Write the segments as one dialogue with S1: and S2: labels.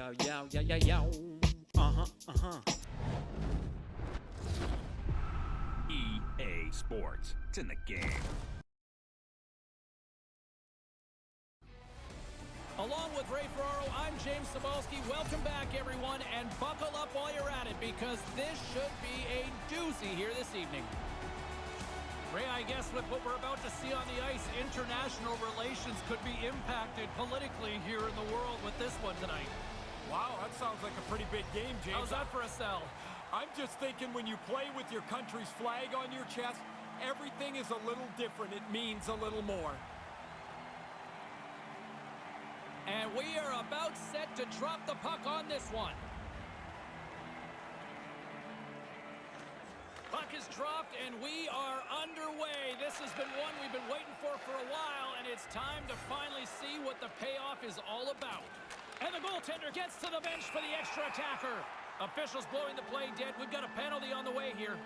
S1: Yow, yow, yow, yow, yow.
S2: EA Sports. It's in the game.
S3: Along with Ray Ferraro, I'm James Cybulski. Welcome back, everyone, and buckle up while you're at it because this should be a doozy here this evening. Ray, I guess with what we're about to see on the ice, international relations could be impacted politically here in the world with this one tonight.
S4: Wow, that sounds like a pretty big game, James.
S3: How's that for a sell?
S4: I'm just thinking when you play with your country's flag on your chest, everything is a little different. It means a little more.
S3: And we are about set to drop the puck on this one. Puck is dropped, and we are underway. This has been one we've been waiting for a while, and it's time to finally see what the payoff is all about. And the goaltender gets to the bench for the extra attacker. Officials blowing the play dead. We've got a penalty on the way here.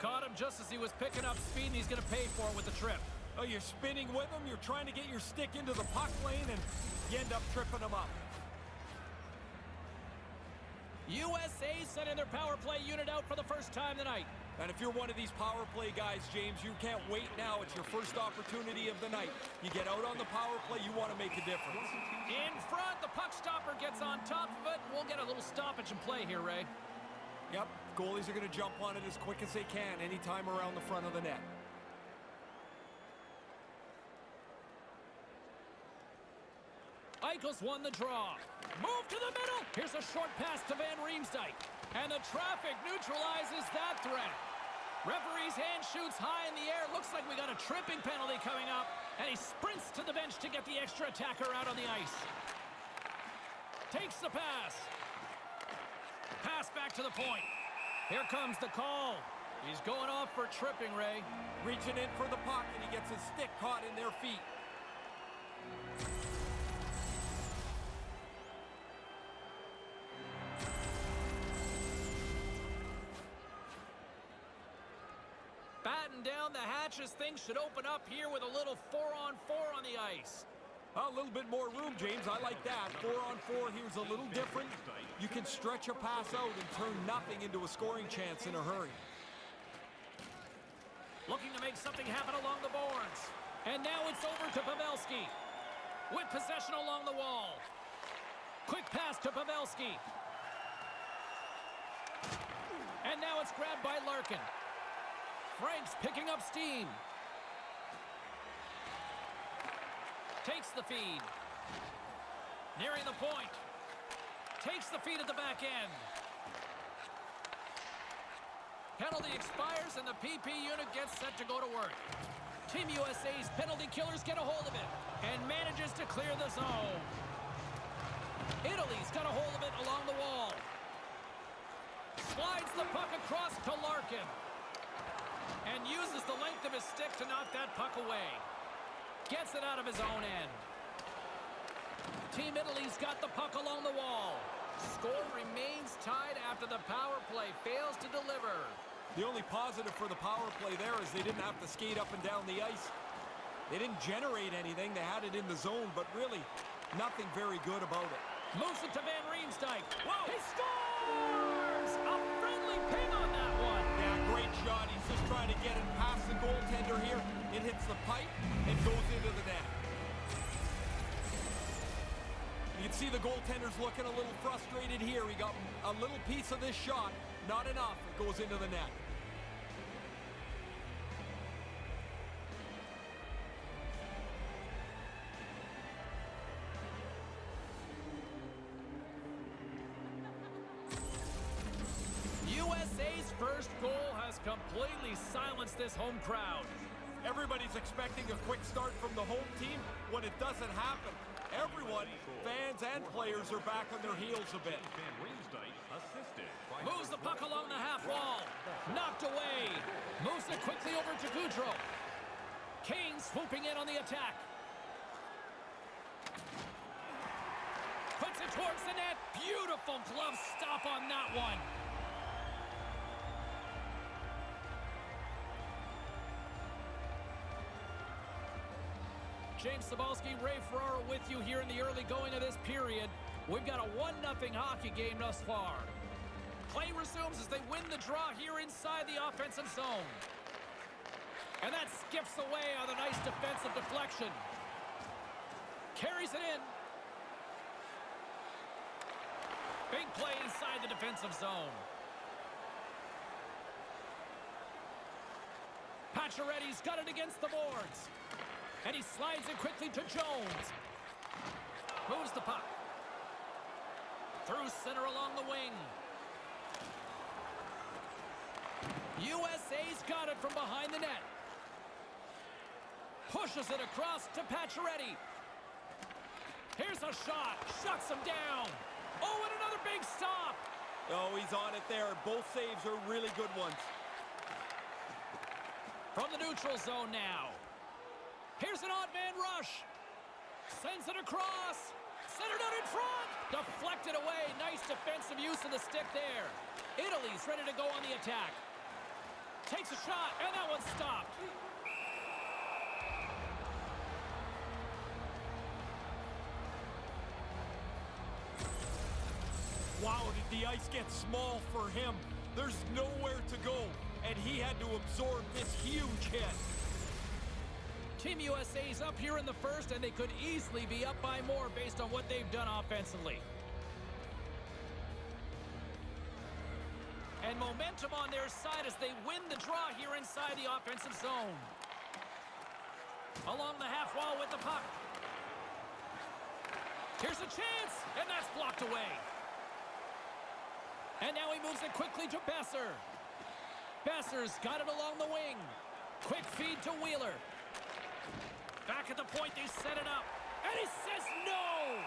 S3: Caught him just as he was picking up speed, and he's going to pay for it with the trip.
S4: Oh, you're spinning with him. You're trying to get your stick into the puck lane, and you end up tripping him up.
S3: USA sending their power play unit out for the first time tonight.
S4: And if you're one of these power play guys, James, you can't wait now. It's your first opportunity of the night. You get out on the power play, you want to make a difference.
S3: In front, the puck stopper gets on top of it. We'll get a little stoppage and play here, Ray.
S4: Yep, goalies are going to jump on it as quick as they can anytime around the front of the net.
S3: Eichels won the draw. Move to the middle. Here's a short pass to Van Riemsdyk. And the traffic neutralizes that threat. Referee's hand shoots high in the air. Looks like we got a tripping penalty coming up. And he sprints to the bench to get the extra attacker out on the ice. Takes the pass. Pass back to the point. Here comes the call. He's going off for tripping, Ray.
S4: Reaching in for the puck, and he gets his stick caught in their feet.
S3: Batten down the hatches. Things should open up here with a little 4-on-4 on the ice.
S4: A little bit more room, James. I like that. 4-on-4 here's a little different. You can stretch a pass out and turn nothing into a scoring chance in a hurry.
S3: Looking to make something happen along the boards. And now it's over to Pavelski. With possession along the wall. Quick pass to Pavelski. And now it's grabbed by Larkin. Frank's picking up steam. Takes the feed. Nearing the point. Takes the feed at the back end. Penalty expires and the PP unit gets set to go to work. Team USA's penalty killers get a hold of it and manages to clear the zone. Italy's got a hold of it along the wall. Slides the puck across to Larkin. And uses the length of his stick to knock that puck away. Gets it out of his own end. Team Italy's got the puck along the wall. Score remains tied after the power play fails to deliver.
S4: The only positive for the power play there is they didn't have to skate up and down the ice. They didn't generate anything. They had it in the zone, but really nothing very good about it.
S3: Moves it to Van Riemsdyk. Whoa! He scores! A friendly ping on that one.
S4: Yeah, great shot. He's just trying to get it past the goaltender here. It hits the pipe and goes into the net. You can see the goaltender's looking a little frustrated here. He got a little piece of this shot. Not enough. It goes into the net.
S3: USA's first goal has completely silenced this home crowd.
S4: Everybody's expecting a quick start from the home team when it doesn't happen. Everyone, fans and players, are back on their heels a bit.
S3: Moves the puck along the half wall. Knocked away. Moves it quickly over to Gaudreau. Kane swooping in on the attack. Puts it towards the net. Beautiful glove stop on that one. James Cybulski, Ray Ferraro with you here in the early going of this period. We've got a 1-0 hockey game thus far. Play resumes as they win the draw here inside the offensive zone. And that skips away on a nice defensive deflection. Carries it in. Big play inside the defensive zone. Pacioretty's got it against the boards. And he slides it quickly to Jones. Moves the puck. Through center along the wing. USA's got it from behind the net. Pushes it across to Pacioretty. Here's a shot. Shuts him down. Oh, and another big stop.
S4: Oh, he's on it there. Both saves are really good ones.
S3: From the neutral zone now. Here's an odd man rush. Sends it across. Centered out in front. Deflected away. Nice defensive use of the stick there. Italy's ready to go on the attack. Takes a shot, and that one's stopped.
S4: Wow, did the ice get small for him? There's nowhere to go, and he had to absorb this huge hit.
S3: Team USA's up here in the first, and they could easily be up by more based on what they've done offensively. And momentum on their side as they win the draw here inside the offensive zone. Along the half wall with the puck. Here's a chance, and that's blocked away. And now he moves it quickly to Besser. Besser's got it along the wing. Quick feed to Wheeler. Back at the point, they set it up. And he says no!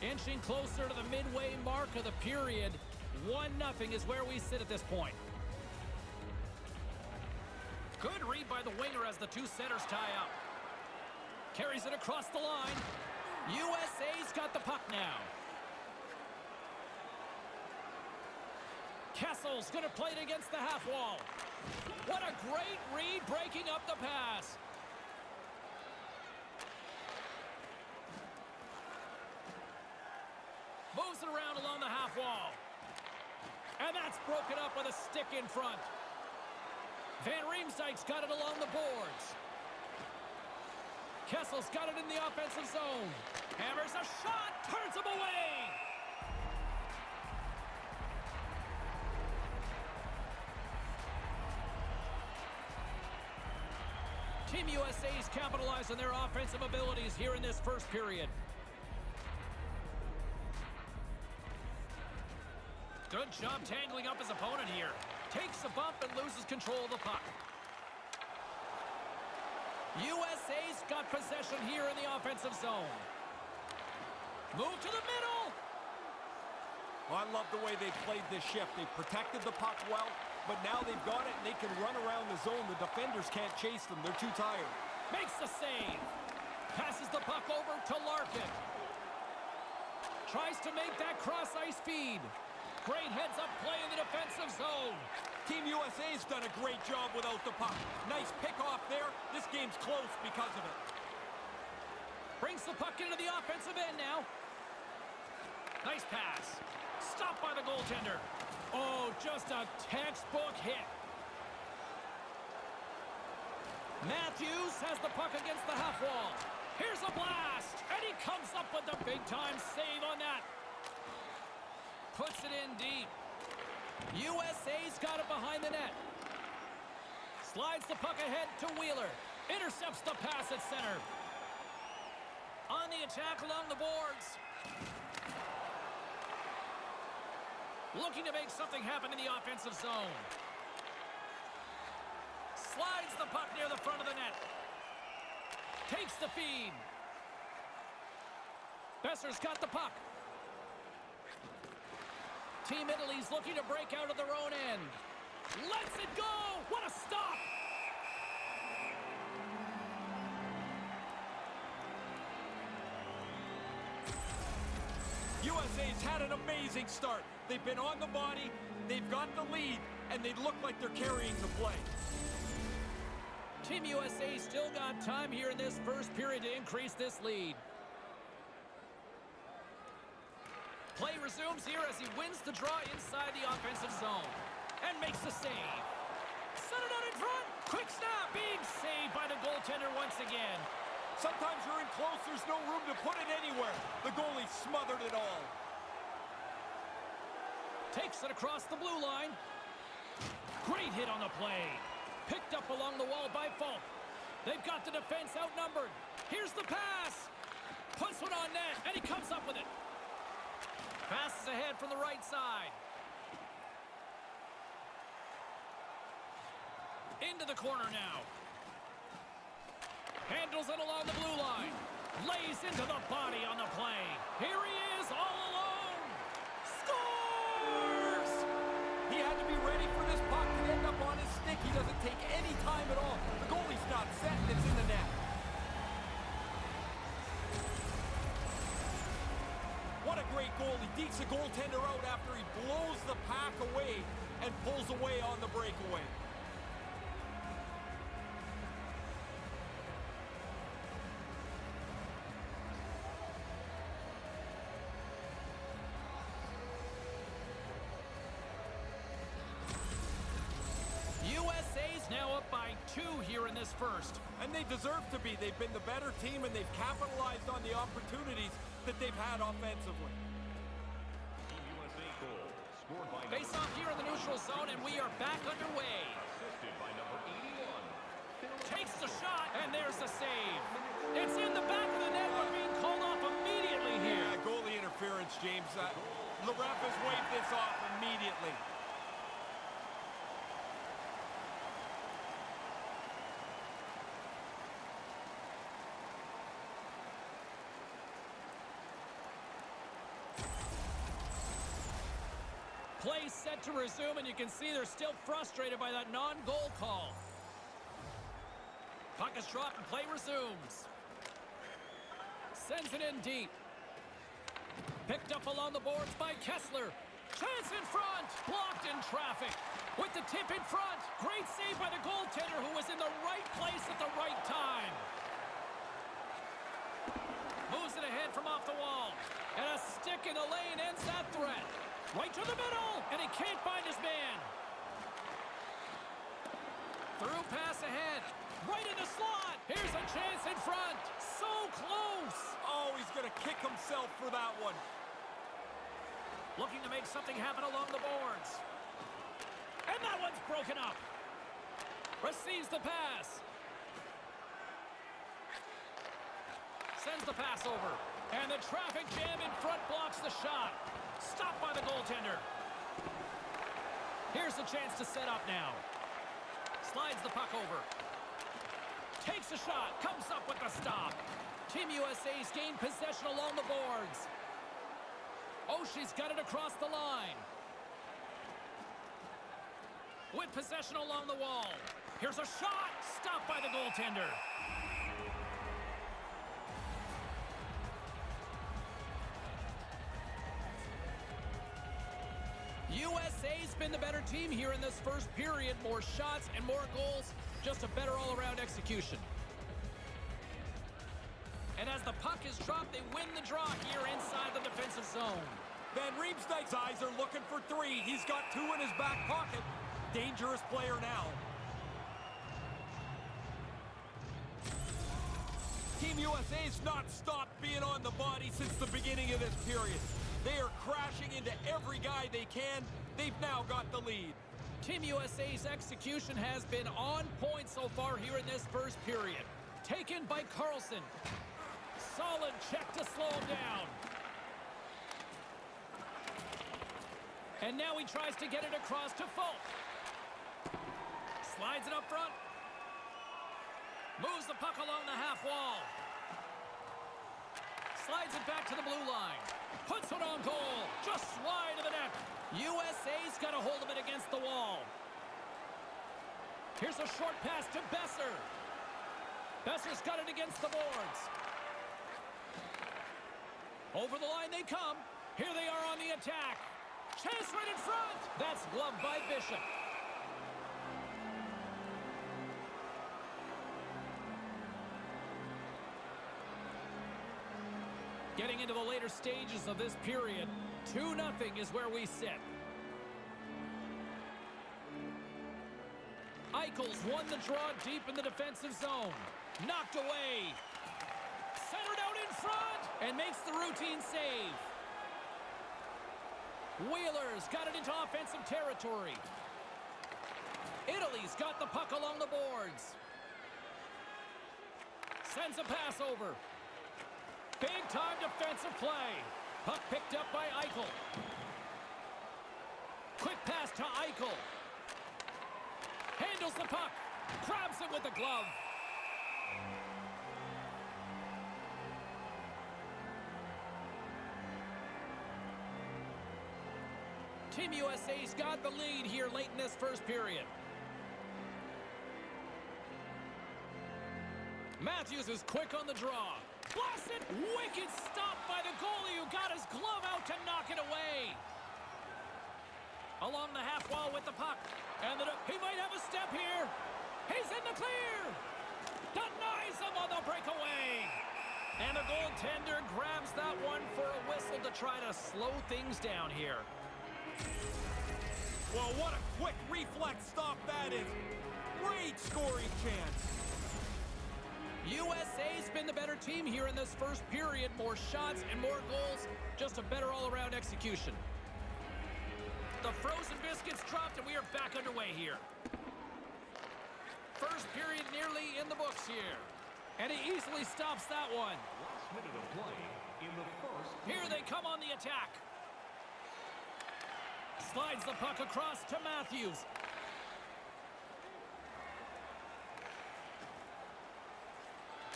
S3: Inching closer to the midway mark of the period. 1-0 is where we sit at this point. Good read by the winger as the two centers tie up. Carries it across the line. USA's got the puck now. Kessel's going to play it against the half wall. What a great read breaking up the pass. Moves it around along the half wall. And that's broken up with a stick in front. Van Riemsdyk's got it along the boards. Kessel's got it in the offensive zone. Hammers a shot, turns him away. Team USA's capitalized on their offensive abilities here in this first period. Good job tangling up his opponent here. Takes a bump and loses control of the puck. USA's got possession here in the offensive zone. Move to the middle.
S4: I love the way they played this shift. They protected the puck well, but now they've got it and they can run around the zone. The defenders can't chase them. They're too tired.
S3: Makes the save. Passes the puck over to Larkin. Tries to make that cross-ice feed. Great heads-up play in the defensive zone.
S4: Team USA's done a great job without the puck. Nice pick-off there. This game's close because of it.
S3: Brings the puck into the offensive end now. Nice pass. Stopped by the goaltender. Oh, just a textbook hit. Matthews has the puck against the half wall. Here's a blast, and he comes up with the big-time save on that. Puts it in deep. USA's got it behind the net. Slides the puck ahead to Wheeler. Intercepts the pass at center. On the attack along the boards. Looking to make something happen in the offensive zone. Slides the puck near the front of the net. Takes the feed. Besser's got the puck. Team Italy's looking to break out of their own end. Lets it go! What a stop!
S4: USA's had an amazing start. They've been on the body. They've got the lead. and they look like they're carrying the play.
S3: Team USA still got time here in this first period to increase this lead. Play resumes here as he wins the draw inside the offensive zone and makes the save. Set it out in front. Quick snap, being saved by the goaltender once again.
S4: Sometimes you're in close, there's no room to put it anywhere. The goalie smothered it all.
S3: Takes it across the blue line. Great hit on the play. Picked up along the wall by Falk. They've got the defense outnumbered. Here's the pass. Puts one on net, and he comes up with it. Passes ahead from the right side. Into the corner now. Handles it along the blue line. Lays into the body on the play. Here he is all alone. Scores!
S4: He had to be ready for this puck to end up on his stick. He doesn't take any time at all. The goalie's not set, and it's in the net. What a great goal. He dekes the goaltender out after he blows the pack away and pulls away on the breakaway.
S3: USA's now up by 2 here in this first.
S4: And they deserve to be. They've been the better team, and they've capitalized on the opportunities that they've had offensively.
S2: USA goal scored by
S3: Face off here in the neutral zone, and we are back underway.
S2: assisted by number 81.
S3: Takes the shot, and there's the save. It's in the back of the net, but being called off immediately here.
S4: Yeah, goalie interference, James. The ref has waved this off immediately.
S3: Play set to resume, and you can see they're still frustrated by that non-goal call. Puck is dropped and play resumes. Sends it in deep. Picked up along the boards by Kessler. Chance in front. Blocked in traffic. With the tip in front. Great save by the goaltender, who was in the right place at the right time. Moves it ahead from off the wall. And a stick in the lane ends that threat. Right to the middle, and he can't find his man. Through pass ahead. Right in the slot. Here's a chance in front. So close.
S4: Oh, he's going to kick himself for that one.
S3: Looking to make something happen along the boards. And that one's broken up. Receives the pass. Sends the pass over. And the traffic jam in front blocks the shot. Stopped by the goaltender. Here's a chance to set up now. Slides the puck over. Takes a shot. Comes up with the stop. Team USA's gained possession along the boards. Oh, she's got it across the line. With possession along the wall. Here's a shot. Stopped by the goaltender. USA's been the better team here in this first period. More shots and more goals. Just a better all-around execution. And as the puck is dropped, they win the draw here inside the defensive zone.
S4: Van Riemsdyk's eyes are looking for 3. He's got 2 in his back pocket. Dangerous player now. Team USA's not stopped being on the body since the beginning of this period. They are crashing into every guy they can. They've now got the lead.
S3: Team USA's execution has been on point so far here in this first period. Taken by Carlson. Solid check to slow him down. And now he tries to get it across to Falk. Slides it up front. Moves the puck along the half wall. Slides it back to the blue line. Puts it on goal. Just wide of the net. USA's got a hold of it against the wall. Here's a short pass to Besser. Besser's got it against the boards. Over the line they come. Here they are on the attack. Chance right in front. That's gloved by Bishop. Getting into the later stages of this period, 2-0 is where we sit. Eichels won the draw deep in the defensive zone. Knocked away. Centered out in front and makes the routine save. Wheeler's got it into offensive territory. Italy's got the puck along the boards. Sends a pass over. Big-time defensive play. Puck picked up by Eichel. Quick pass to Eichel. Handles the puck. Grabs it with the glove. Team USA's got the lead here late in this first period. Matthews is quick on the draw. Blasted! Wicked stop by the goalie who got his glove out to knock it away. Along the half wall with the puck. And he might have a step here. He's in the clear. Denies him on the breakaway. And the goaltender grabs that one for a whistle to try to slow things down here.
S4: Well, what a quick reflex stop that is. Great scoring chance.
S3: USA's been the better team here in this first period. More shots and more goals. Just a better all-around execution. The frozen biscuits dropped and we are back underway here. First period nearly in the books here. And he easily stops that one.
S2: Last minute of play in the first.
S3: Here they come on the attack. Slides the puck across to Matthews.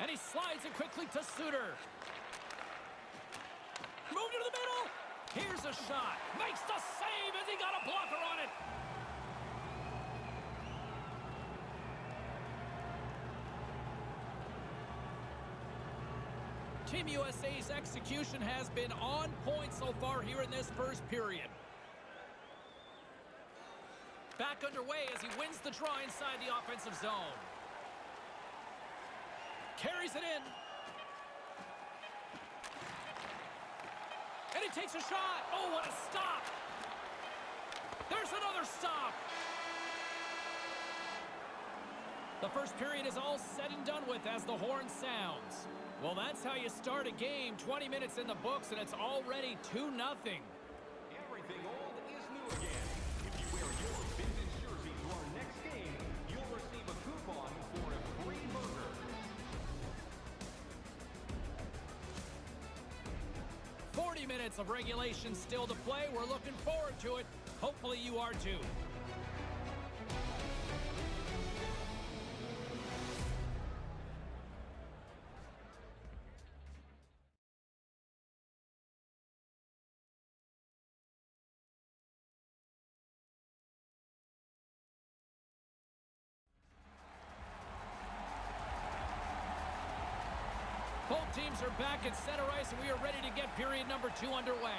S3: And he slides it quickly to Suter. Moved into the middle. Here's a shot. Makes the save as he got a blocker on it. Team USA's execution has been on point so far here in this first period. Back underway as he wins the draw inside the offensive zone. Carries it in. And he takes a shot. Oh, what a stop. There's another stop. The first period is all said and done with as the horn sounds. Well, that's how you start a game. 20 minutes in the books, and it's already 2-0.
S2: Everything old is new again. If you wear your vintage jersey to our next game, you'll receive a coupon for a free burger.
S3: 40 minutes of regulation still to play. We're looking forward to it. Hopefully you are too. Both teams are back at center ice, and we are ready to get period number 2 underway.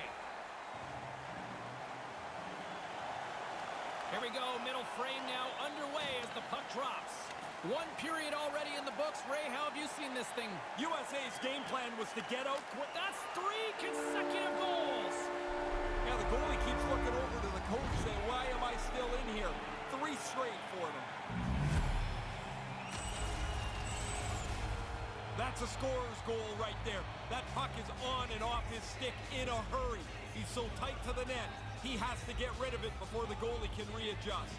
S3: Here we go, middle frame now underway as the puck drops. 1 period already in the books. Ray, how have you seen this thing?
S4: USA's game plan was to get out quick.
S3: That's 3 consecutive goals.
S4: Yeah, the goalie keeps looking over to the coach saying, why am I still in here? 3 straight for them. That's a scorer's goal right there. That puck is on and off his stick in a hurry. He's so tight to the net, he has to get rid of it before the goalie can readjust.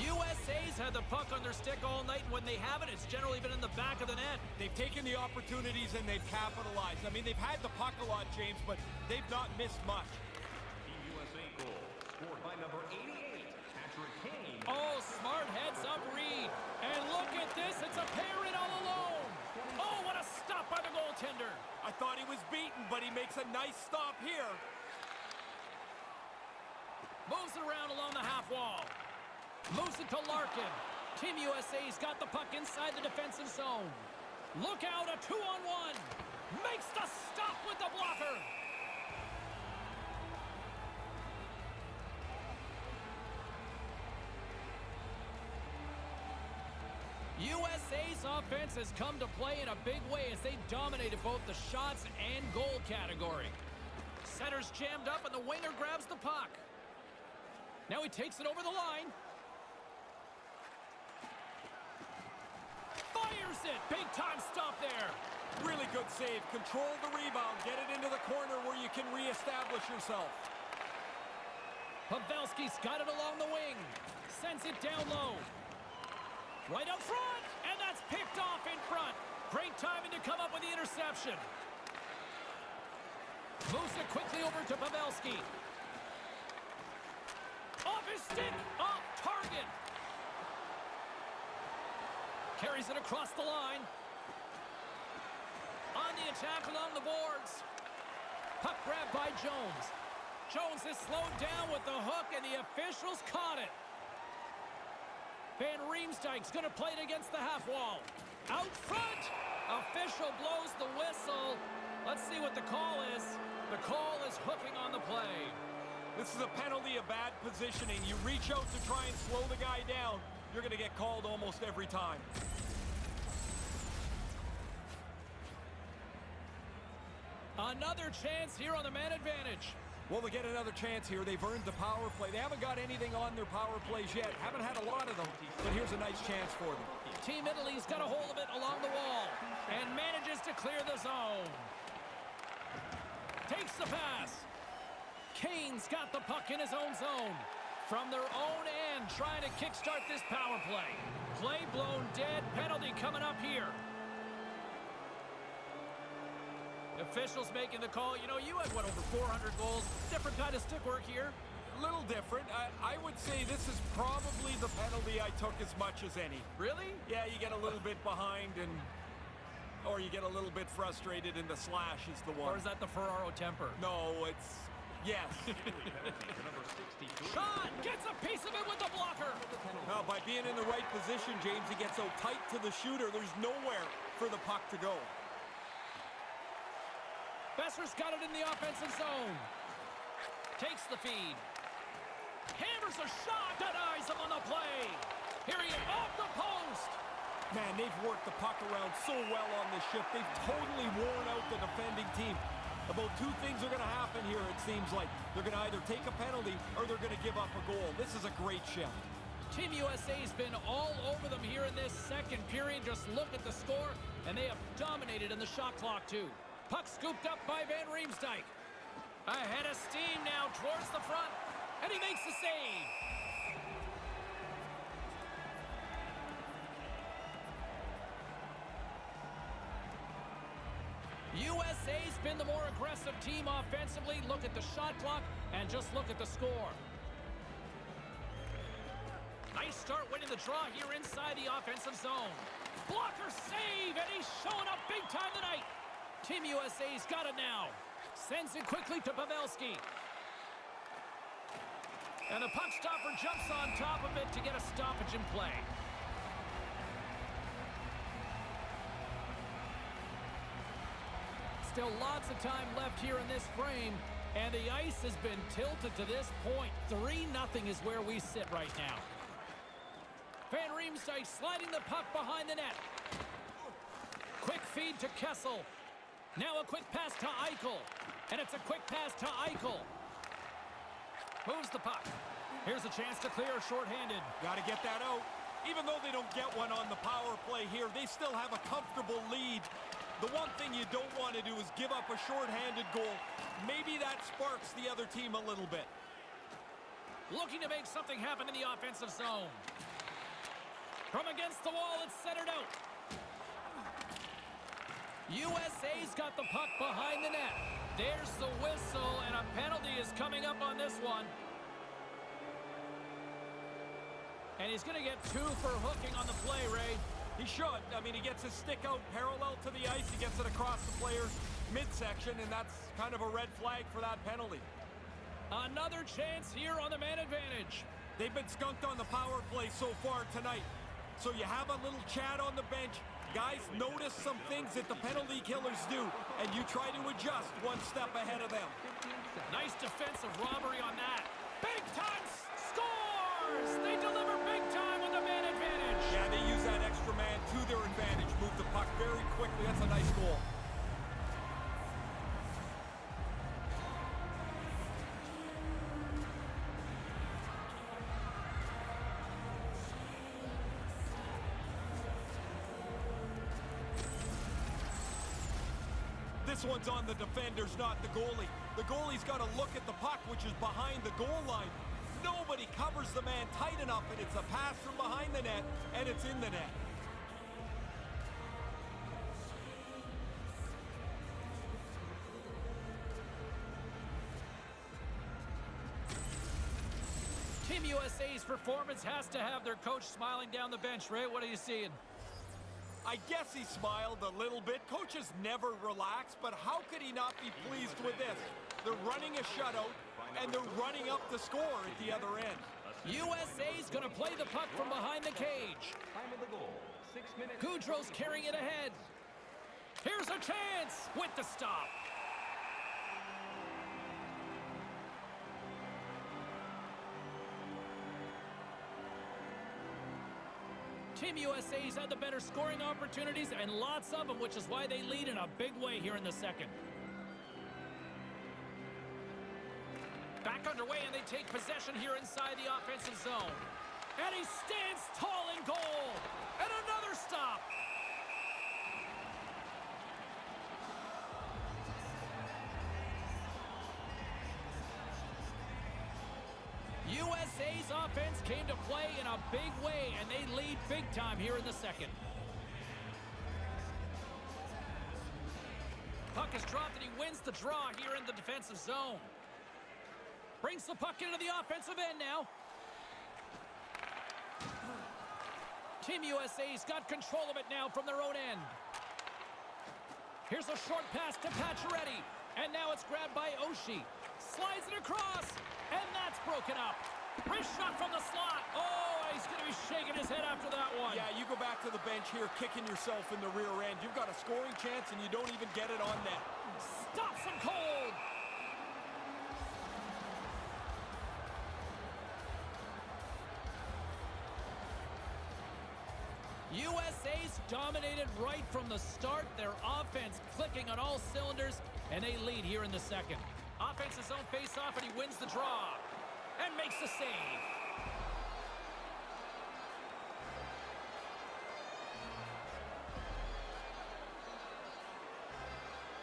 S3: USA's had the puck on their stick all night, and when they haven't, it's generally been in the back of the net.
S4: They've taken the opportunities and they've capitalized. I mean, they've had the puck a lot, James, but they've not missed much.
S2: Team USA goal scored by number 88, Patrick Kane.
S3: Oh, smart heads up read. And look at this, it's a parent all alone. Oh, what a stop by the goaltender.
S4: I thought he was beaten, but he makes a nice stop here.
S3: Moves it around along the half wall. Moves it to Larkin. Team USA's got the puck inside the defensive zone. Look out, a 2-on-1. Makes the stop with the blocker. USA's offense has come to play in a big way as they dominated both the shots and goal category. Center's jammed up and the winger grabs the puck. Now he takes it over the line. Fires it. Big time stop there.
S4: Really good save. Control the rebound. Get it into the corner where you can reestablish yourself.
S3: Pavelski's got it along the wing. Sends it down low. Right up front. And that's picked off in front. Great timing to come up with the interception. Moves it quickly over to Pavelski. Off his stick. Off target. Carries it across the line. On the attack along the boards. Puck grabbed by Jones. Jones is slowed down with the hook, and the officials caught it. Van Riemsdyk's going to play it against the half wall. Out front. Official blows the whistle. Let's see what the call is. The call is hooking on the play.
S4: This is a penalty of bad positioning. You reach out to try and slow the guy down, you're going to get called almost every time.
S3: Another chance here on the man advantage.
S4: Well, they get another chance here. They've earned the power play. They haven't got anything on their power plays yet. Haven't had a lot of them, but here's a nice chance for them.
S3: Team Italy's got a hold of it along the wall and manages to clear the zone. Takes the pass. Kane's got the puck in his own zone. From their own end, trying to kickstart this power play. Play blown dead. Penalty coming up here. Officials making the call. You know, you had, what, over 400 goals? Different kind of stick work here.
S4: A little different. I would say this is probably the penalty I took as much as any.
S3: Really?
S4: Yeah, you get a little bit behind or you get a little bit frustrated, and the slash is the one.
S3: Or is that the Ferraro temper?
S4: No, it's... Yes.
S3: Shot! Gets a piece of it with the blocker.
S4: Now, by being in the right position, James, he gets so tight to the shooter, there's nowhere for the puck to go.
S3: Besser's got it in the offensive zone. Takes the feed. Hammers a shot. Denies him on the play. Here he is, off the post.
S4: Man, they've worked the puck around so well on this shift. They've totally worn out the defending team. About two things are going to happen here, it seems like. They're going to either take a penalty or they're going to give up a goal. This is a great shift.
S3: Team USA's been all over them here in this second period. Just look at the score, and they have dominated in the shot clock, too. Puck scooped up by Van Riemsdyk. Ahead of steam now towards the front, and he makes the save. USA's been the more aggressive team offensively. Look at the shot clock and just look at the score. Nice start winning the draw here inside the offensive zone. Blocker save, and he's showing up big time tonight. Team USA's got it now. Sends it quickly to Pavelski. And the puck stopper jumps on top of it to get a stoppage in play. Still lots of time left here in this frame, and the ice has been tilted to this point. 3-0 is where we sit right now. Van Riemsdyk sliding the puck behind the net. Quick feed to Kessel. Now a quick pass to Eichel. And it's a quick pass to Eichel. Moves the puck. Here's a chance to clear shorthanded.
S4: Got to get that out. Even though they don't get one on the power play here, they still have a comfortable lead. The one thing you don't want to do is give up a shorthanded goal. Maybe that sparks the other team a little bit.
S3: Looking to make something happen in the offensive zone. From against the wall, it's centered out. USA's got the puck behind the net. There's the whistle, and a penalty is coming up on this one. And he's going to get 2 for hooking on the play, Ray.
S4: He should. I mean, he gets his stick out parallel to the ice. He gets it across the player's midsection, and that's kind of a red flag for that penalty.
S3: Another chance here on the man advantage.
S4: They've been skunked on the power play so far tonight. So you have a little chat on the bench. Guys, notice some things that the penalty killers do, and you try to adjust one step ahead of them.
S3: Nice defensive robbery on that. Big time scores! They deliver big time with the man advantage.
S4: Yeah, they use that extra man to their advantage. puck very quickly. That's a nice goal. This one's on the defenders, not the goalie. The goalie's got to look at the puck, which is behind the goal line. Nobody covers the man tight enough, and it's a pass from behind the net, and it's in the net.
S3: Team USA's performance has to have their coach smiling down the bench, Ray. What are you seeing?
S4: I guess he smiled a little bit. Coaches never relax, but how could he not be pleased with this? They're running a shutout, and they're running up the score at the other end.
S3: USA's going to play the puck from behind the cage.
S2: Time of the goal, 6 minutes.
S3: Goudreau's carrying it ahead. Here's a chance with the stop. Team USA's had the better scoring opportunities and lots of them, which is why they lead in a big way here in the second. Back underway, and they take possession here inside the offensive zone. And he stands tall in goal. And another stop. USA's offense came to play in a big way, and they lead big time here in the second. Puck is dropped, and he wins the draw here in the defensive zone. Brings the puck into the offensive end now. Team USA's got control of it now from their own end. Here's a short pass to Pacioretty, and now it's grabbed by Oshie. Slides it across, and that's broken up. Wrist shot from the slot. Oh, he's going to be shaking his head after that one.
S4: Yeah, you go back to the bench here, kicking yourself in the rear end. You've got a scoring chance, and you don't even get it on net.
S3: Stops him cold. USA's dominated right from the start. Their offense clicking on all cylinders, and they lead here in the second. Offense his own face-off, and he wins the draw. And makes the save.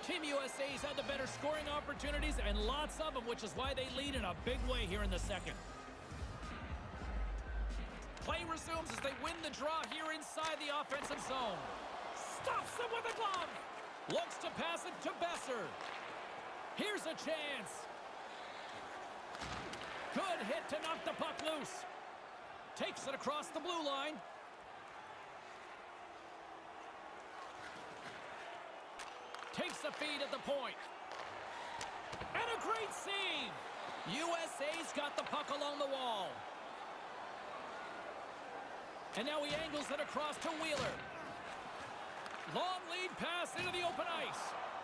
S3: Team USA's had the better scoring opportunities and lots of them, which is why they lead in a big way here in the second. Play resumes as they win the draw here inside the offensive zone. Stops him with a glove. Looks to pass it to Besser. Here's a chance. Good hit to knock the puck loose. Takes it across the blue line. Takes the feed at the point. And a great save. USA's got the puck along the wall. And now he angles it across to Wheeler. Long lead pass into the open ice.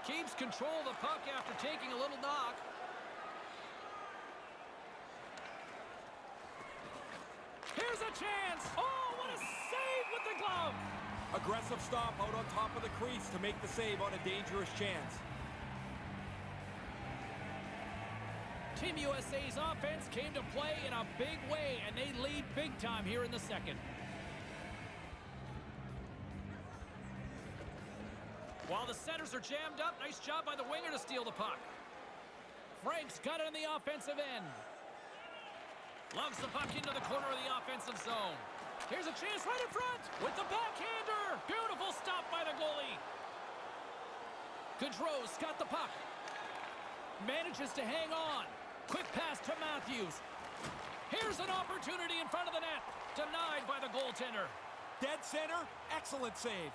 S3: Keeps control of the puck after taking a little knock. Here's a chance. Oh, what a save with the glove.
S4: Aggressive stop out on top of the crease to make the save on a dangerous chance.
S3: Team USA's offense came to play in a big way, and they lead big time here in the second. While the centers are jammed up, nice job by the winger to steal the puck. Frank's got it in the offensive end. Loves the puck into the corner of the offensive zone. Here's a chance right in front with the backhander. Beautiful stop by the goalie. Goudreau's got the puck. Manages to hang on. Quick pass to Matthews. Here's an opportunity in front of the net. Denied by the goaltender.
S4: Dead center, excellent save.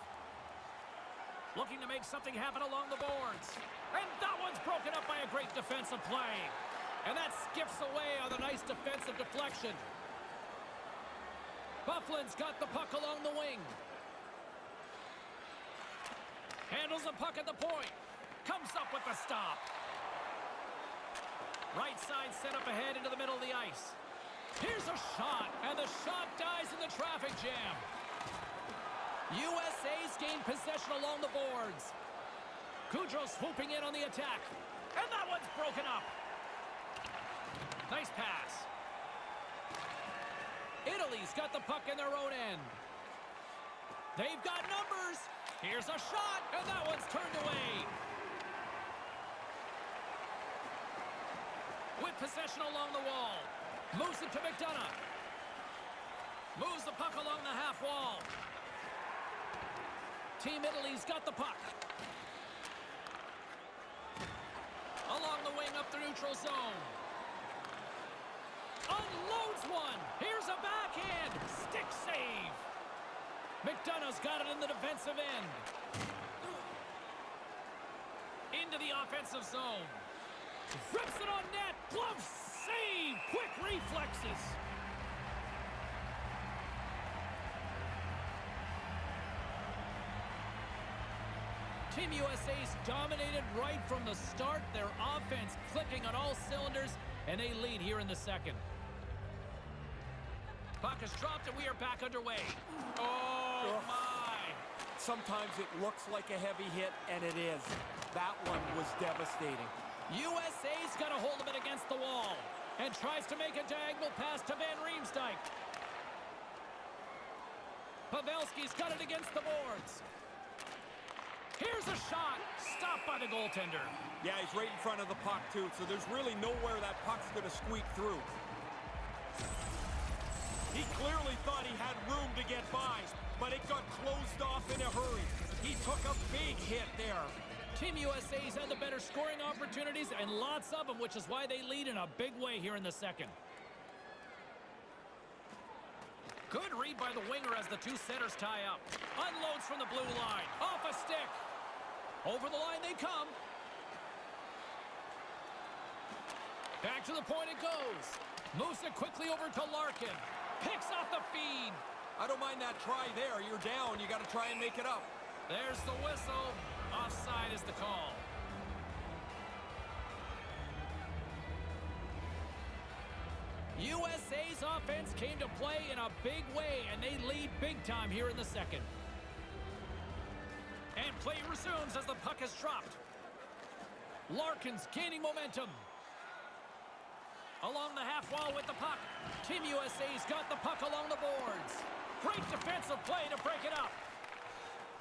S3: Looking to make something happen along the boards. And that one's broken up by a great defensive play. And that skips away on a nice defensive deflection. Bufflin's got the puck along the wing. Handles the puck at the point. Comes up with the stop. Right side set up ahead into the middle of the ice. Here's a shot, and the shot dies in the traffic jam. USA's gained possession along the boards. Goudreau swooping in on the attack. And that one's broken up. Nice pass. Italy's got the puck in their own end. They've got numbers. Here's a shot, and that one's turned away. With possession along the wall. Moves it to McDonough. Moves the puck along the half wall. Team Italy's got the puck. Along the wing up the neutral zone. Unloads one. Here's a backhand. Stick save. McDonough's got it in the defensive end. Into the offensive zone. Rips it on net. Glove save. Quick reflexes. Team USA's dominated right from the start. Their offense clicking on all cylinders, and they lead here in the second. Puck is dropped, and we are back underway. Oh, my.
S4: Sometimes it looks like a heavy hit, and it is. That one was devastating.
S3: USA's got a hold of it against the wall and tries to make a diagonal pass to Van Riemsdyk. Pavelski's got it against the boards. Here's a shot. Stopped by the goaltender.
S4: Yeah, he's right in front of the puck, too, so there's really nowhere that puck's going to squeak through. He clearly thought he had room to get by, but it got closed off in a hurry. He took a big hit there.
S3: Team USA's had the better scoring opportunities, and lots of them, which is why they lead in a big way here in the second. Good read by the winger as the two centers tie up. Unloads from the blue line. Off a stick. Over the line they come. Back to the point it goes. Moves it quickly over to Larkin. Picks off the feed.
S4: I don't mind that try there. You're down. You got to try and make it up.
S3: There's the whistle. Offside is the call. USA's offense came to play in a big way, and they lead big time here in the second. And play resumes as the puck is dropped. Larkin's gaining momentum. Along the half wall with the puck. Team USA's got the puck along the boards. Great defensive play to break it up.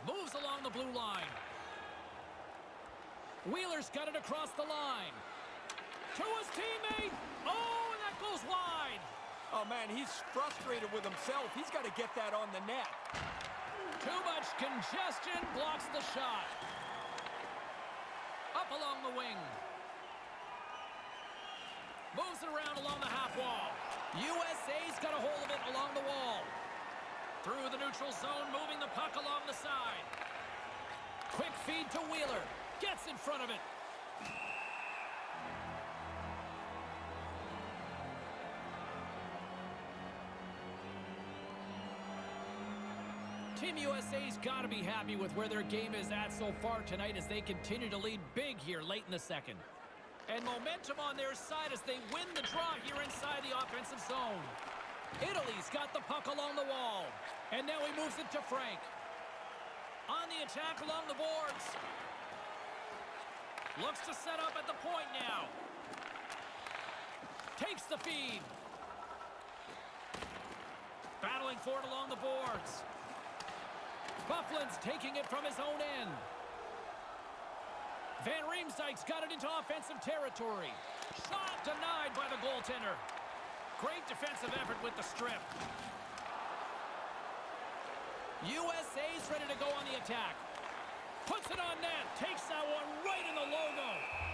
S3: Moves along the blue line. Wheeler's got it across the line. To his teammate. Oh, and that goes wide.
S4: Oh, man, he's frustrated with himself. He's got to get that on the net.
S3: Too much congestion blocks the shot. Up along the wing. Moves it around along the half wall. USA's got a hold of it along the wall. Through the neutral zone, moving the puck along the side. Quick feed to Wheeler. Gets in front of it. Team USA's got to be happy with where their game is at so far tonight as they continue to lead big here late in the second. And momentum on their side as they win the draw here inside the offensive zone. Italy's got the puck along the wall. And now he moves it to Frank. On the attack along the boards. Looks to set up at the point now. Takes the feed. Battling for it along the boards. Bufflin's taking it from his own end. Van Riemsdyk's got it into offensive territory. Shot denied by the goaltender. Great defensive effort with the strip. USA's ready to go on the attack. Puts it on net. Takes that one right in the logo.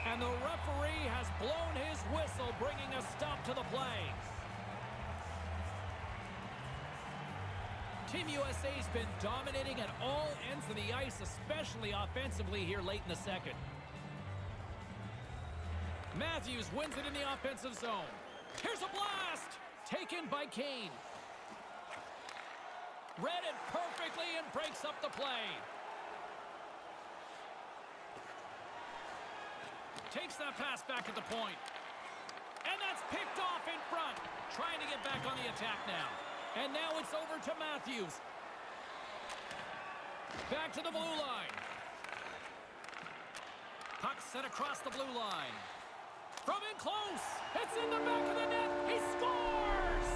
S3: And the referee has blown his whistle, bringing a stop to the play. Team USA's been dominating at all ends of the ice, especially offensively here late in the second. Matthews wins it in the offensive zone. Here's a blast! Taken by Kane. Read it perfectly and breaks up the play. Takes that pass back at the point. And that's picked off in front. Trying to get back on the attack now. And now it's over to Matthews. Back to the blue line. Puck sent across the blue line. From in close. It's in the back of the net. He scores!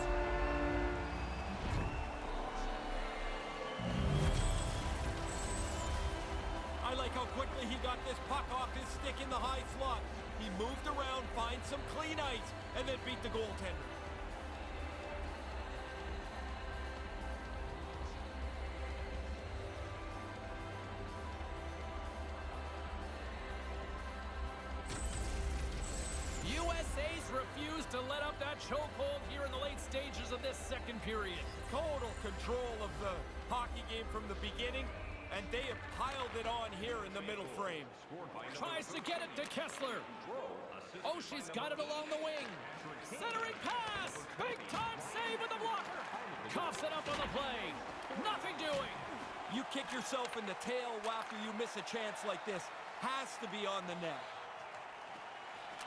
S4: I like how quickly he got this puck off his stick in the high slot. He moved around, find some clean ice, and then beat the goaltender.
S3: USA's refused to let up that chokehold here in the late stages of this second period.
S4: Total control of the hockey game from the beginning, and they have piled it on here in the middle frame.
S3: Tries to get it to Kessler. Oh, she's got it along the wing. Centering pass. Big time save with the blocker. Coughs it up on the play. Nothing doing.
S4: You kick yourself in the tail after you miss a chance like this. Has to be on the net.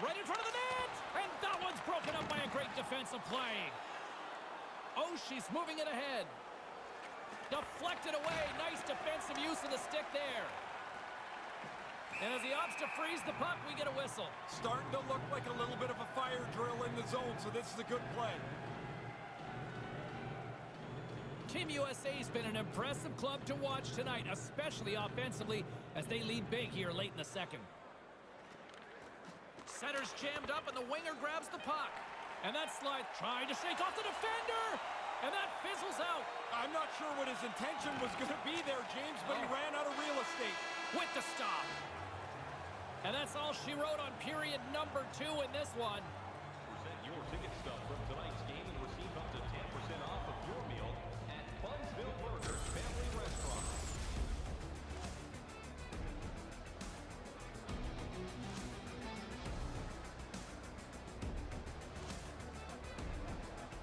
S3: Right in front of the net. And that one's broken up by a great defensive play. Oh, she's moving it ahead. Deflected away. Nice defensive use of the stick there. And as he opts to freeze the puck, we get a whistle.
S4: Starting to look like a little bit of a fire drill in the zone, so this is a good play.
S3: Team USA's been an impressive club to watch tonight, especially offensively, as they lead big here late in the second. Center's jammed up, and the winger grabs the puck. And that slide trying to shake off the defender. And that fizzles out.
S4: I'm not sure what his intention was going to be there, James, but he ran out of real estate.
S3: With the stop. And that's all she wrote on period number 2 in this one.
S2: Present your ticket stub from tonight's game and receive up to 10% off of your meal at Bunsville Burgers Family Restaurant.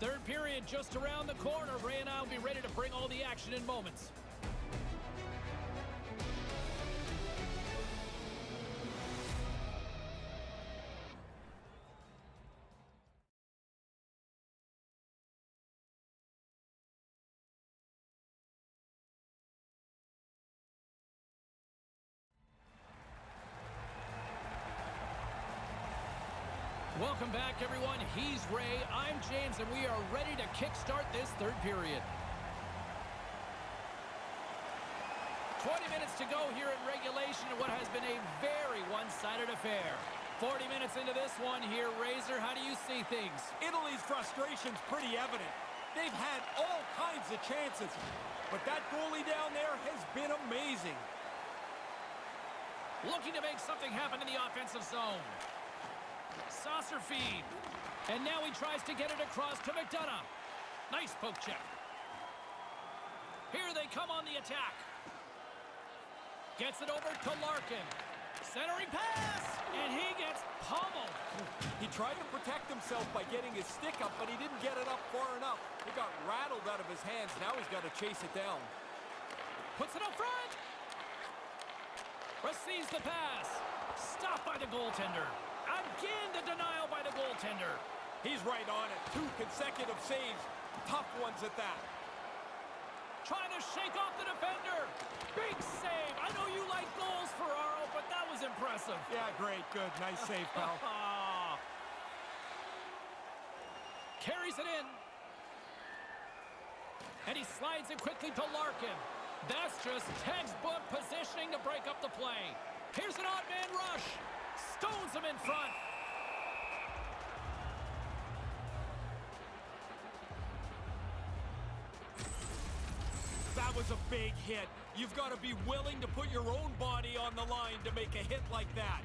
S3: Third period just around the corner. Ray and I will be ready to bring all the action in moments. Welcome back, everyone. He's Ray, I'm James, and we are ready to kickstart this third period. 20 minutes to go here in regulation in what has been a very one-sided affair. 40 minutes into this one here, Razor, how do you see things?
S4: Italy's frustration's pretty evident. They've had all kinds of chances, but that goalie down there has been amazing.
S3: Looking to make something happen in the offensive zone. Saucer feed. And now he tries to get it across to McDonough. Nice poke check. Here they come on the attack. Gets it over to Larkin. Centering pass. And he gets pummeled.
S4: He tried to protect himself by getting his stick up, but he didn't get it up far enough. It got rattled out of his hands. Now he's got to chase it down.
S3: Puts it up front. Receives the pass. Stopped by the goaltender. Again, the denial by the goaltender.
S4: He's right on it. 2 consecutive saves. Tough ones at that.
S3: Trying to shake off the defender. Big save. I know you like goals, Ferraro, but that was impressive.
S4: Yeah, great. Good. Nice save, pal.
S3: Carries it in. And he slides it quickly to Larkin. That's just textbook positioning to break up the play. Here's an odd man rush. Stones him in front.
S4: That was a big hit. You've got to be willing to put your own body on the line to make a hit like that.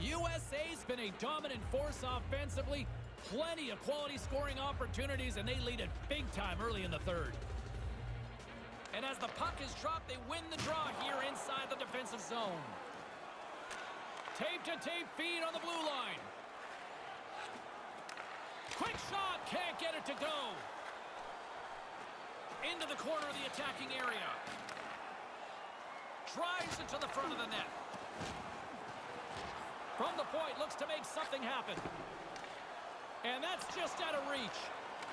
S3: USA's been a dominant force offensively. Plenty of quality scoring opportunities, and they lead it big time early in the third. And as the puck is dropped, they win the draw here inside the defensive zone. Tape-to-tape feed on the blue line. Quick shot, can't get it to go. Into the corner of the attacking area. Drives it to the front of the net. From the point, looks to make something happen. And that's just out of reach.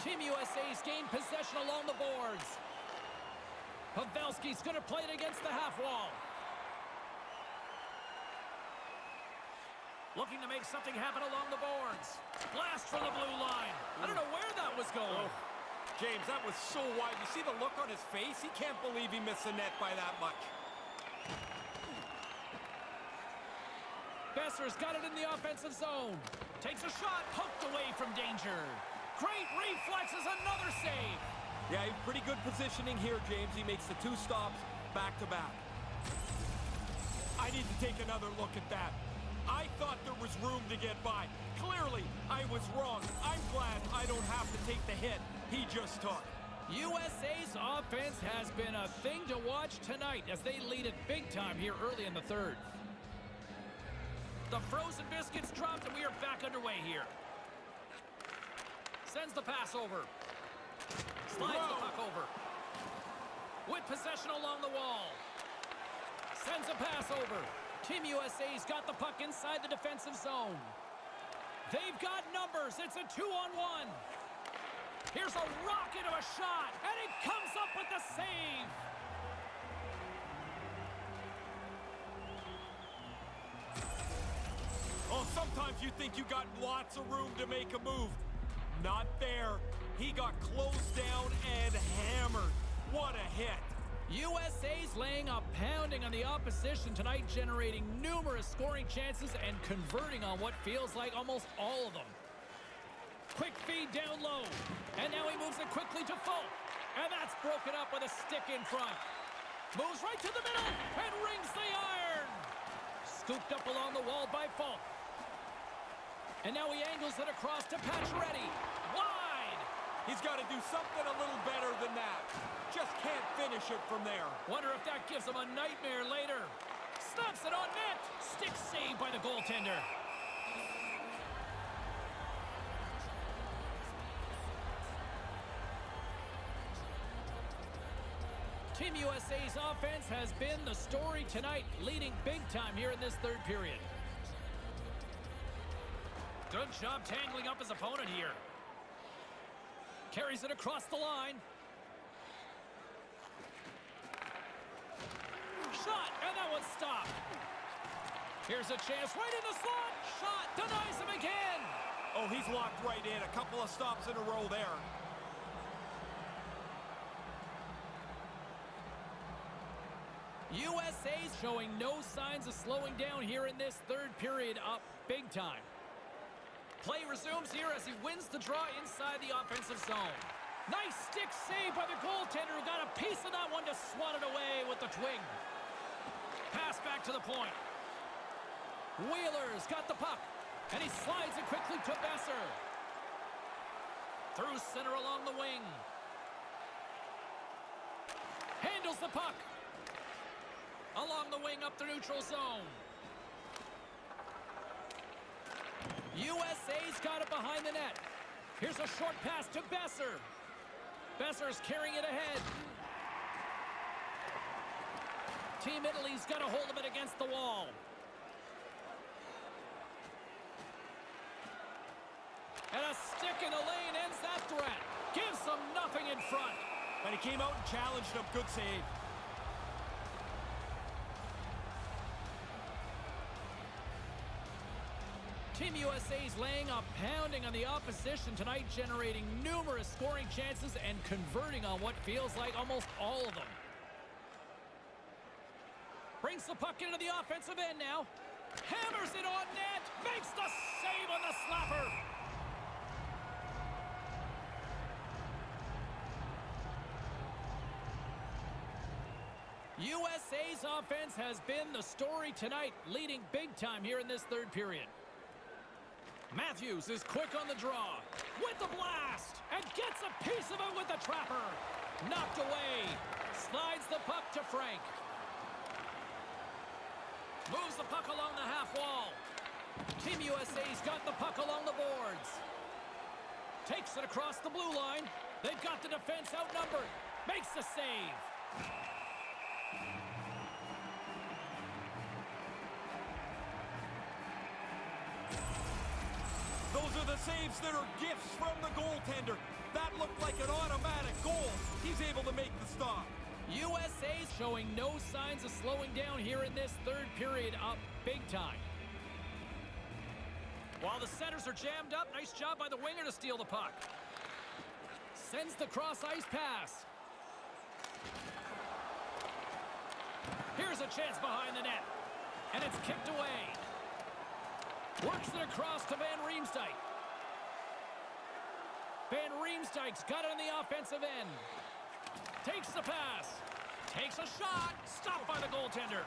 S3: Team USA's gained possession along the boards. Pavelski's going to play it against the half wall. Looking to make something happen along the boards. Blast from the blue line. I don't know where that was going.
S4: Oh, James, that was so wide. You see the look on his face? He can't believe he missed the net by that much.
S3: Besser's got it in the offensive zone. Takes a shot, poked away from danger. Great reflexes, another save.
S4: Yeah, pretty good positioning here, James. He makes the 2 stops back-to-back. I need to take another look at that. I thought there was room to get by. Clearly, I was wrong. I'm glad I don't have to take the hit he just took.
S3: USA's offense has been a thing to watch tonight as they lead it big time here early in the third. The frozen biscuits dropped and we are back underway here. Sends the pass over. Slides the puck over. With possession along the wall. Sends a pass over. Team USA's got the puck inside the defensive zone. They've got numbers. It's a 2-on-1. Here's a rocket of a shot, and it comes up with the save.
S4: Oh, sometimes you think you got lots of room to make a move. Not there. He got closed down and hammered. What a hit.
S3: USA's laying a pounding on the opposition tonight, generating numerous scoring chances and converting on what feels like almost all of them. Quick feed down low. And now he moves it quickly to Folk. And that's broken up with a stick in front. Moves right to the middle and rings the iron. Scooped up along the wall by Folk. And now he angles it across to Pacioretty. Wide.
S4: He's got to do something a little better than that. Just can't finish it from there.
S3: Wonder if that gives him a nightmare later. Snaps it on net. Stick saved by the goaltender. Team USA's offense has been the story tonight, leading big time here in this third period. Good job tangling up his opponent here. Carries it across the line. Shot, and that one's stopped. Here's a chance right in the slot. Shot, denies him again.
S4: Oh, he's locked right in. A couple of stops in a row there.
S3: USA's showing no signs of slowing down here in this third period, up big time. Play resumes here as he wins the draw inside the offensive zone. Nice stick save by the goaltender who got a piece of that one to swat it away with the twig. Pass back to the point. Wheeler's got the puck, and he slides it quickly to Besser. Through center along the wing. Handles the puck. Along the wing up the neutral zone. USA's got it behind the net. Here's a short pass to Besser. Besser's carrying it ahead. Team Italy's got a hold of it against the wall. And a stick in the lane ends that threat. Gives them nothing in front.
S4: And he came out and challenged him. Good save.
S3: Team USA's laying a pounding on the opposition tonight, generating numerous scoring chances and converting on what feels like almost all of them. Brings the puck into the offensive end now. Hammers it on net. Makes the save on the slapper. USA's offense has been the story tonight, leading big time here in this third period. Matthews is quick on the draw with the blast and gets a piece of it with the trapper. Knocked away. Slides the puck to Frank. Moves the puck along the half wall. Team USA's got the puck along the boards. Takes it across the blue line. They've got the defense outnumbered. Makes the save.
S4: Those are the saves that are gifts from the goaltender. That looked like an automatic goal. He's able to make the stop.
S3: USA showing no signs of slowing down here in this third period, up big time. While the centers are jammed up, nice job by the winger to steal the puck. Sends the cross-ice pass. Here's a chance behind the net. And it's kicked away. Works it across to Van Riemsdyk. Van Riemsdyk's got it on the offensive end. Takes the pass. Takes a shot. Stopped by the goaltender.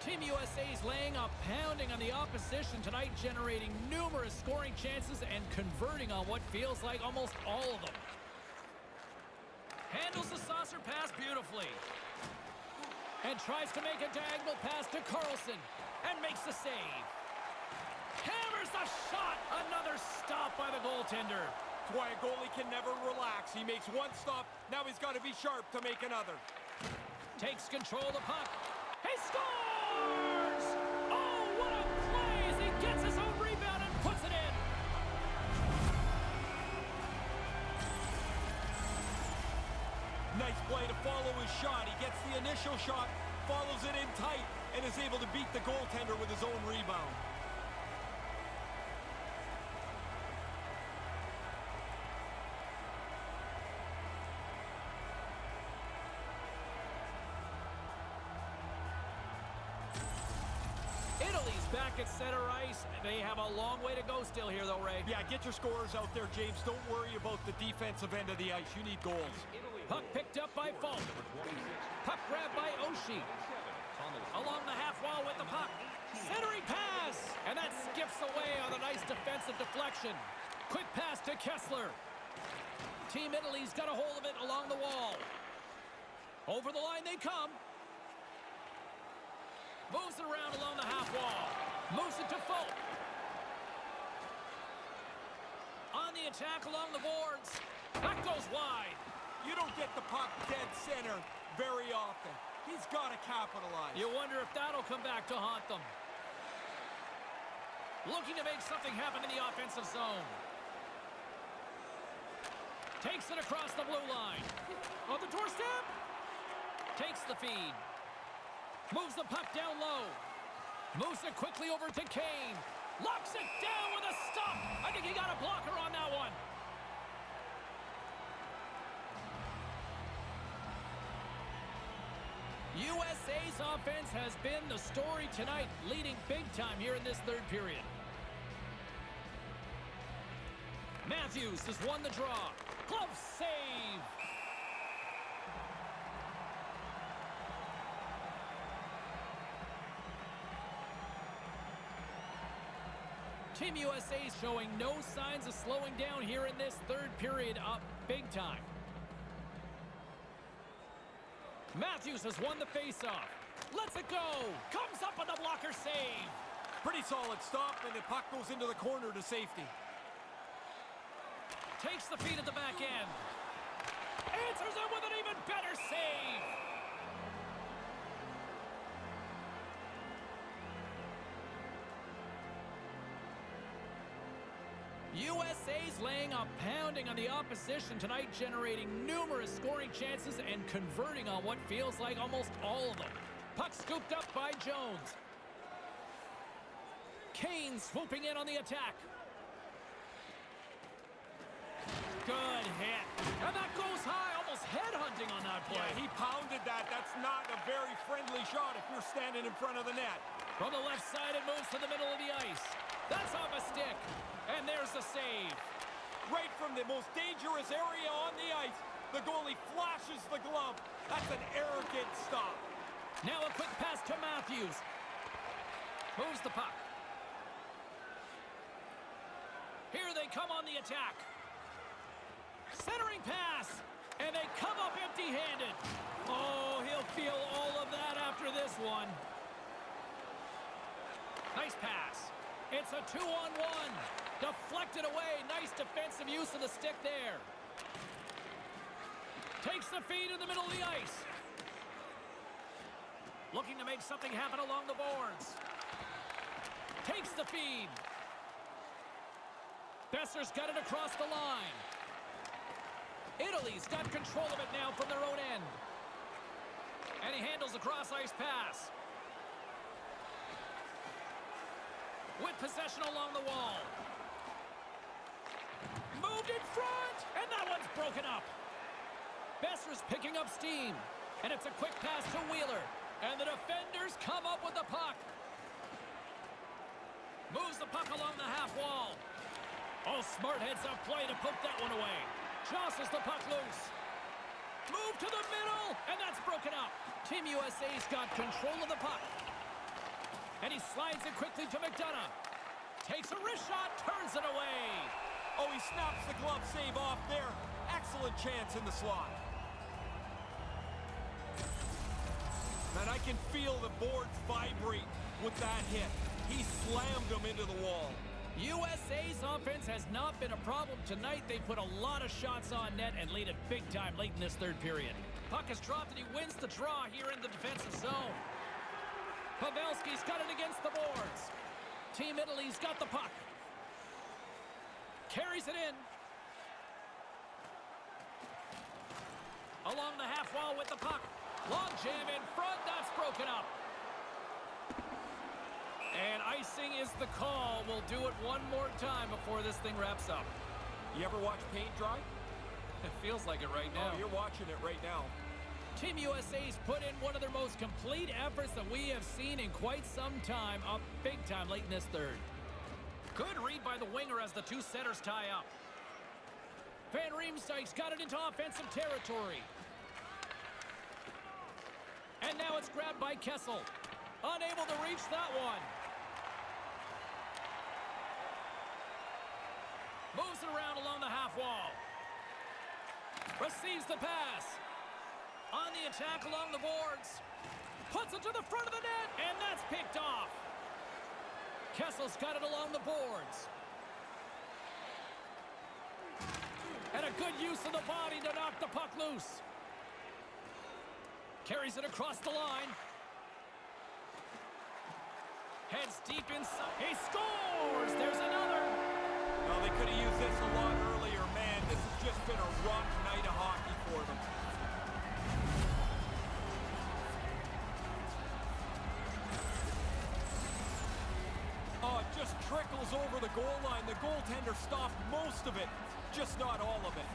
S3: Team USA's laying a pounding on the opposition tonight, generating numerous scoring chances and converting on what feels like almost all of them. Handles the saucer pass beautifully. And tries to make a diagonal pass to Carlson. And makes the save. Hammers the shot. Another stop by the goaltender.
S4: That's why a goalie can never relax. He makes one stop. Now he's got to be sharp to make another.
S3: Takes control of the puck. He scores! Oh, what a play as he gets his own rebound and puts it in.
S4: Nice play to follow his shot. He gets the initial shot, follows it in tight, and is able to beat the goaltender with his own rebound.
S3: Italy's back at center ice. They have a long way to go still here, though, Ray.
S4: Yeah, get your scorers out there, James. Don't worry about the defensive end of the ice. You need goals.
S3: Puck picked up by Falk. Puck grabbed by Oshie. Along the half wall with the puck. Centering pass. And that skips away on a nice defensive deflection. Quick pass to Kessler. Team Italy's got a hold of it along the wall. Over the line they come. Moves it around along the half wall. Moves it to Falk. On the attack along the boards. That goes wide.
S4: You don't get the puck dead center very often. He's got to capitalize.
S3: You wonder if that'll come back to haunt them. Looking to make something happen in the offensive zone. Takes it across the blue line. On the doorstep. Takes the feed. Moves the puck down low. Moves it quickly over to Kane. Locks it down with a stop. I think he got a blocker on that one. USA's offense has been the story tonight, leading big time here in this third period. Matthews has won the draw. Glove save. Team USA's showing no signs of slowing down here in this third period, up big time. Matthews has won the faceoff. Lets it go. Comes up with a blocker save.
S4: Pretty solid stop, and the puck goes into the corner to safety.
S3: Takes the feed at the back end. Answers it with an even better save. USA's laying a pounding on the opposition tonight, generating numerous scoring chances and converting on what feels like almost all of them. Puck scooped up by Jones. Kane swooping in on the attack. Good hit. And that goes high, almost headhunting on that play.
S4: Yeah, he pounded that. That's not a very friendly shot if you're standing in front of the net.
S3: From the left side, it moves to the middle of the ice. That's off a stick. And there's the save.
S4: Right from the most dangerous area on the ice, the goalie flashes the glove. That's an arrogant stop.
S3: Now a quick pass to Matthews. Moves the puck. Here they come on the attack. Centering pass. And they come up empty-handed. Oh, he'll feel all of that after this one. Nice pass. It's a 2-on-1. Deflected away. Nice defensive use of the stick there. Takes the feed in the middle of the ice. Looking to make something happen along the boards. Takes the feed. Besser's got it across the line. Italy's got control of it now from their own end. And he handles a cross-ice pass. With possession along the wall. Moved in front, and that one's broken up. Besser's picking up steam, and it's a quick pass to Wheeler. And the defenders come up with the puck. Moves the puck along the half wall. Oh, smart heads-up play to poke that one away. Jostles the puck loose. Move to the middle, and that's broken up. Team USA's got control of the puck. And he slides it quickly to McDonough. Takes a wrist shot, turns it away.
S4: Oh, he snaps the glove save off there. Excellent chance in the slot. And I can feel the boards vibrate with that hit. He slammed them into the wall.
S3: USA's offense has not been a problem tonight. They put a lot of shots on net and lead it big time late in this third period. Puck is dropped and he wins the draw here in the defensive zone. Pavelski's got it against the boards. Team Italy's got the puck. Carries it in. Along the half wall with the puck. Long jam in front. That's broken up. And icing is the call. We'll do it one more time before this thing wraps up.
S4: You ever watch paint dry?
S3: It feels like it right now.
S4: Oh, you're watching it right now.
S3: Team USA's put in one of their most complete efforts that we have seen in quite some time, up big time late in this third. Good read by the winger as the two setters tie up. Van Riemsdyk's got it into offensive territory. And now it's grabbed by Kessel. Unable to reach that one. Moves it around along the half wall. Receives the pass. On the attack along the boards. Puts it to the front of the net, and that's picked off. Kessel's got it along the boards. And a good use of the body to knock the puck loose. Carries it across the line. Heads deep inside. He scores! There's another.
S4: Well, they could have used this a lot earlier, man. This has just been a rough night of hockey for them. Oh, it just trickles over the goal line. The goaltender stopped most of it, just not all of it.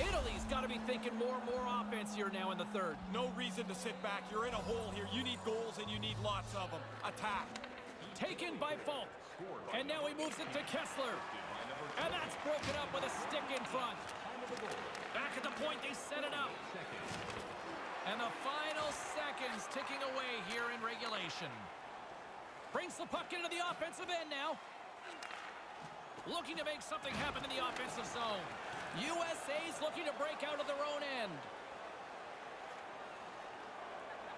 S3: Italy's got to be thinking more and more offense here now in the third.
S4: No reason to sit back. You're in a hole here. You need goals, and you need lots of them. Attack.
S3: Taken by Falk. And now he moves it to Kessler. And that's broken up with a stick in front. Back at the point, they set it up. And the final seconds ticking away here in regulation. Brings the puck into the offensive end now. Looking to make something happen in the offensive zone. USA's looking to break out of their own end.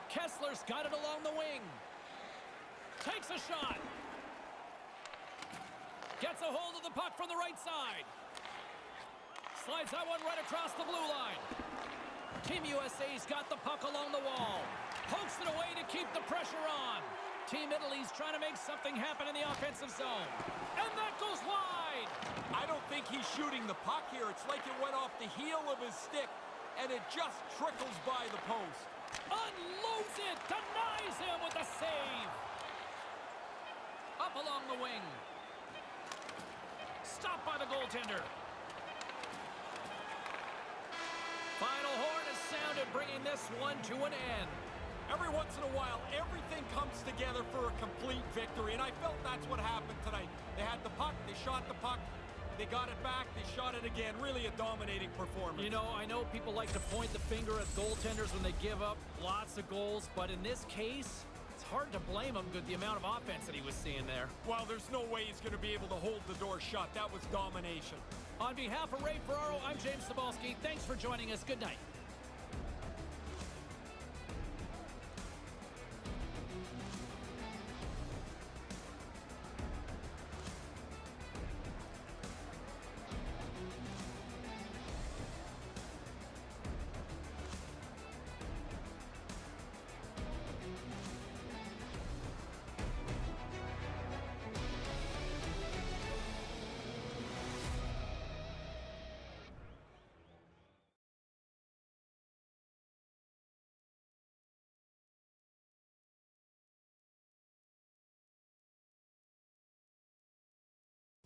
S3: Kessler's got it along the wing. Takes a shot. Gets a hold of the puck from the right side. Slides that one right across the blue line. Team USA's got the puck along the wall. Pokes it away to keep the pressure on. Team Italy's trying to make something happen in the offensive zone. And that goes wide.
S4: I don't think he's shooting the puck here. It's like it went off the heel of his stick, and it just trickles by the post.
S3: Unloads it. Denies him with a save. Up along the wing. Stopped by the goaltender. Final horn is sounded, bringing this one to an end.
S4: Every once in a while, everything comes together for a complete victory, and I felt that's what happened tonight. They had the puck, they shot the puck, they got it back, they shot it again. Really a dominating performance.
S3: You know, I know people like to point the finger at goaltenders when they give up lots of goals, but in this case, it's hard to blame him with the amount of offense that he was seeing there.
S4: Well, there's no way he's going to be able to hold the door shut. That was domination.
S3: On behalf of Ray Ferraro, I'm James Cybulski. Thanks for joining us. Good night.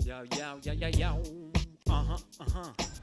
S1: Yo, yo, yo, yo, yo. Uh-huh, uh-huh.